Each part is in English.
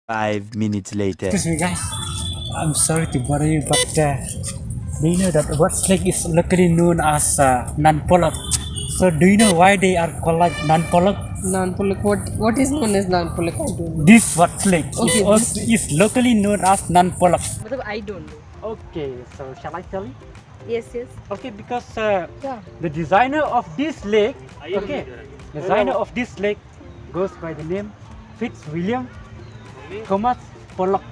5 minutes later. Excuse me, guys. I'm sorry to bother you, but do you know that what snake is locally known as non-pollock? So, do you know why they are called like non-pollock? Non-pollock. What is known as non-pollock? I don't know. This what snake is Okay, also is locally known as non-pollock. मतलब I don't know. Okay, so shall I tell you? Yes, yes. Okay, because Yeah. the designer of this lake, okay, designer of this lake goes by the name Fitzwilliam Thomas Pollock.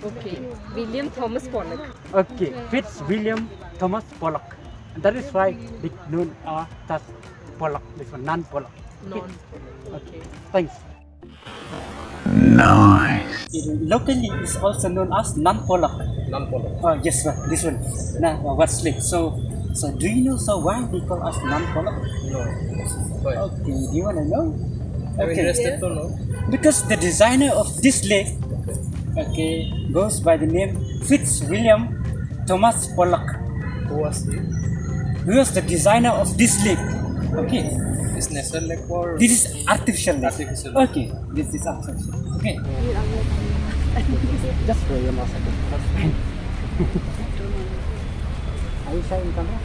Okay. William Thomas Pollock. Okay, Fitzwilliam Thomas Pollock. And that is why they known as Pollock. This one non-Pollock. Non-pollock. Okay, thanks. Nice. Locally, it's also known as non-Pollock. Non-pollock. Yes, sir. This one. Nah, what's lake? So do you know why they call us non-Pollock? No. Why? Okay, do you wanna know? I'm Okay. interested to know. Because the designer of this lake, okay, goes by the name Fitzwilliam Thomas Pollock. Who was he? Who was the designer of this lake? Okay, Is natural lake or this is artificial lake. artificial? Okay, this is artificial. Okay, just for you, second. That's fine. Are you shy in camera?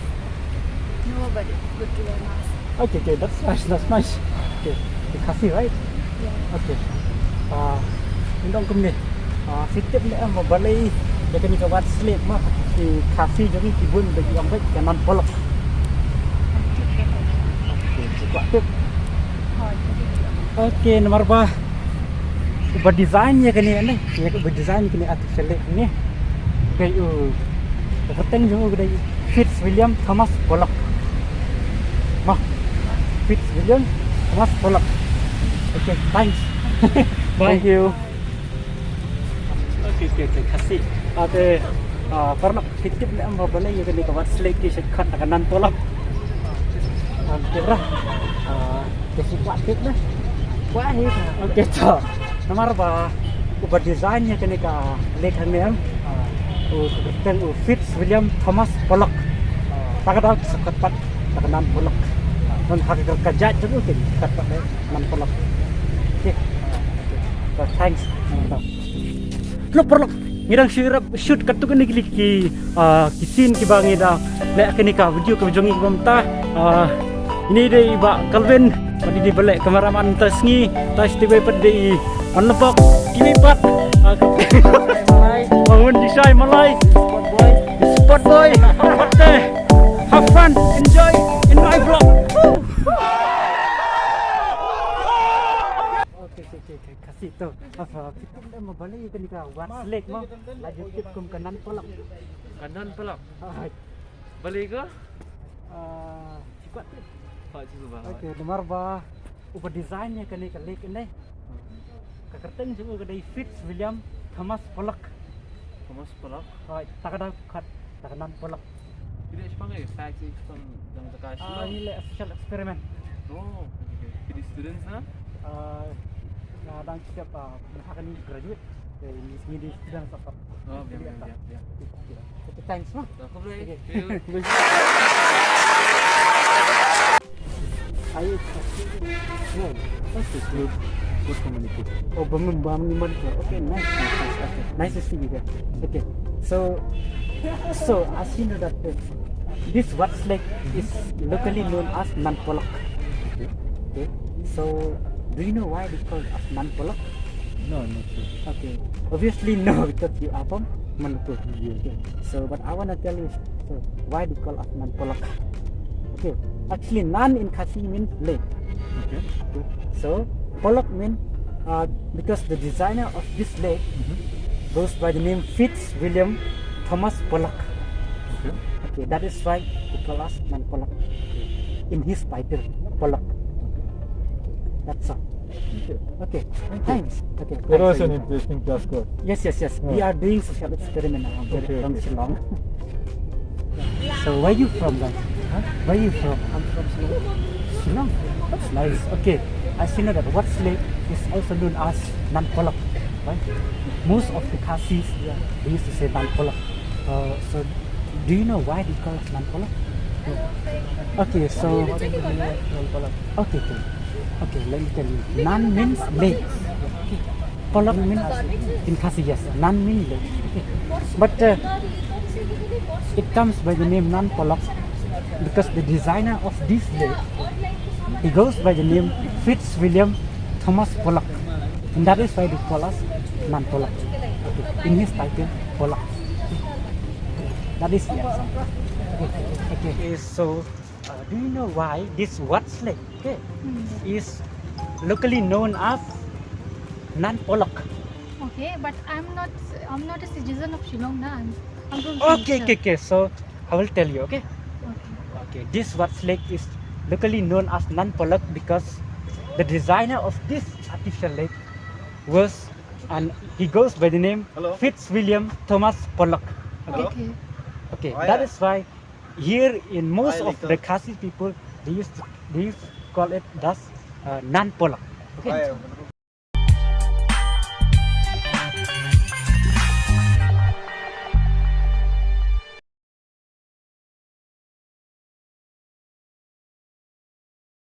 No, but it's good to wear mask. Okay, that's nice. That's nice. Okay, the coffee, right? Yeah. Okay. Indong kum ni. Sitip ni am balai dia ni kawan slip mah di kafe jadi kibun bagi ambek kanan polok. Okay, cukup tip. Okay, nomor ba. Ubah design nya kini ni. Ya ubah design kini artificial ni. Okay, penting juga kedai Fitzwilliam Thomas Pollock. Mah, Fitzwilliam Thomas Pollock. Okay, thanks. Bye. Thank you. Okay, kasih. Ate, pernah hitip ni am balai yang ni kawan slake ki sekat kanan Pollock. Kira, kasi kuat tip na. Kuat ni. Okay, to. Nomor ba? Ubah design nya kini ka lake ni am. Ten Fitzwilliam Thomas Pollock. Takada sekat pat kanan Pollock. Dan hakikat kerja juga kan sekat pat kanan Pollock. Okay. Thanks. Look, Pollock. Ngirang shoot katu kan ni kisin ki bangi dah. Lek kini ka video ke jongi komta. Ini dia iba Calvin. Padi di balik kameraman tasngi. Tas tiba padi onlepok. Kimi pat. Malay. Bangun di say Malay. Spot boy. Spot boy. What the? Have fun. Enjoy in my vlog. Okay, kasih tu. Kita dah membalik ke ni kau. Buat selek mah. Laju tip kum kanan Pollock. Kanan pelak. Balik ke? Cepat. Cuba. Okay, nomor ba. Ubah design nya ke ni ke lake ni. Kakerteng juga ke dari Fitzwilliam Thomas Pollock. Thomas pelak. Takada kat kanan Pollock. Tidak sepangai facts from yang terkait. Ini le official experiment. Oh, okay. Jadi students na? Dan siap akan graduate ini sudah dapat. Oh, biar. Okay, thanks mah. Dah kau boleh. Okay. Okay. Ayo. No, that's good community. Oh, bangun monitor. Okay, nice. Okay. Nice to see you there. Okay, so as you know that this wax lake is locally known as non-pollock. Okay. So do you know why they call it as non-pollock? No, not sure. Okay, obviously no, because you are from Maluku. Okay. So, but I wanna tell you why they call us non-pollock. Okay, actually non in Kasi means lake. Okay. So pollock means because the designer of this lake goes by the name Fitzwilliam Thomas Pollock. Okay, that is why they call us non-pollock. In his title, Pollock. That's all. Okay, thanks. Okay. That was an interesting class course. Yes. We are doing social experiment now. Very long. So where you from, guys? Huh? Where you from? I'm from Shillong. That's nice. Okay, as you know that what lake is also known as non-pollock, right? Most of the Khasis they used to say non-pollock. So do you know why they call us non-pollock? No. Okay, so okay, let me tell you. Non means lake. Okay. polok means in Khasi, yes, nan means lake. Okay. But it comes by the name nan polok because the designer of this lake, he goes by the name Fitzwilliam Thomas Pollock, and that is why they call us nan polok. Okay. In his title, polok. That is the answer. Okay. So, do you know why this Watts Lake is locally known as nan polok? Okay, but I'm not a citizen of Shillong now. I'm from Okay. So I will tell you. Okay. This Watts Lake is locally known as nan polok because the designer of this artificial lake was, and he goes by the name Fitzwilliam Thomas Pollock. Okay. Okay. That is why here in most of the Khasi people they used to call it thus nan polok. Okay.